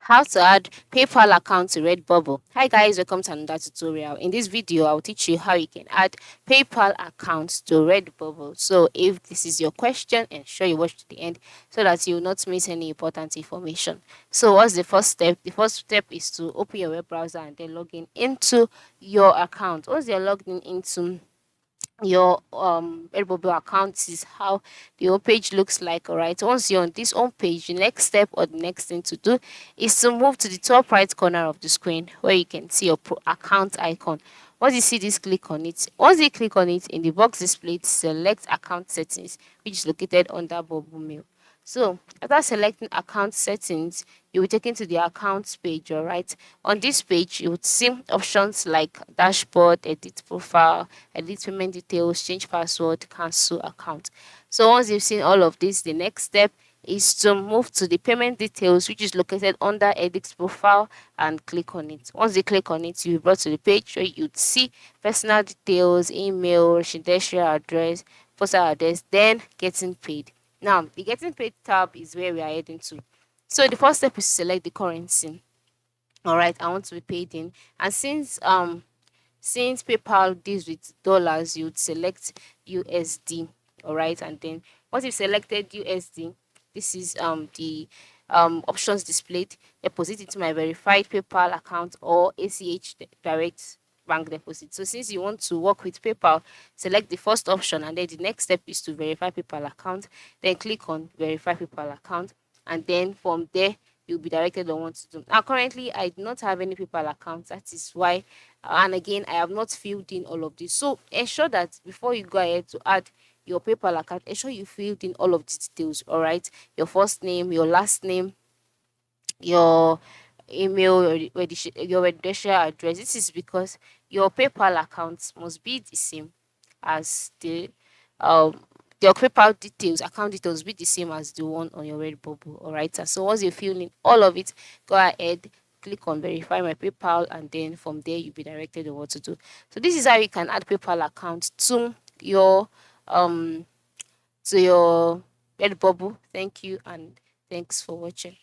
How to add PayPal account to Redbubble. Hi guys, welcome to another tutorial. In this video, I'll teach you how you can add PayPal accounts to Redbubble. So if this is your question, ensure you watch to the end so that you will not miss any important information. So what's the first step? The first step is to open your web browser and then log in into your account. Once you're logged in into your Redbubble account, is how the home page looks like. All right, once you're on this home page, the next step or the next thing to do is to move to the top right corner of the screen where you can see your account icon. Once you see this, click on it. Once you click on it, in the box displayed, select account settings, which is located under Bubble Mail. So after selecting account settings, you'll be taken to the accounts page. All right, on this page you would see options like dashboard, edit profile, edit payment details, change password, cancel account. So once you've seen all of this, the next step is to move to the payment details, which is located under edit profile, and click on it. Once you click on it, you'll be brought to the page where you'd see personal details, email, residential address, postal address, then getting paid. Now, the getting paid tab is where we are heading to. So the first step is to select the currency. All right, I want to be paid in, and since PayPal deals with dollars, you'd select USD. All right, and then once you've selected USD, this is the options displayed. Deposit into my verified PayPal account or ACH direct bank deposit. So since you want to work with PayPal, select the first option, and then the next step is to verify PayPal account. Then click on verify PayPal account, and then from there you'll be directed on what to do. Now, currently, I do not have any PayPal account. That is why, and again, I have not filled in all of this. So ensure that before you go ahead to add your PayPal account, ensure you filled in all of the details. All right, your first name, your last name, your email, your residential address. This is because your PayPal account must be the same as um your PayPal details, account details be the same as the one on your Redbubble. All right. So once you fill in all of it, go ahead, click on verify my PayPal, and then from there you'll be directed on what to do. So this is how you can add PayPal account um to your Redbubble. Thank you and thanks for watching.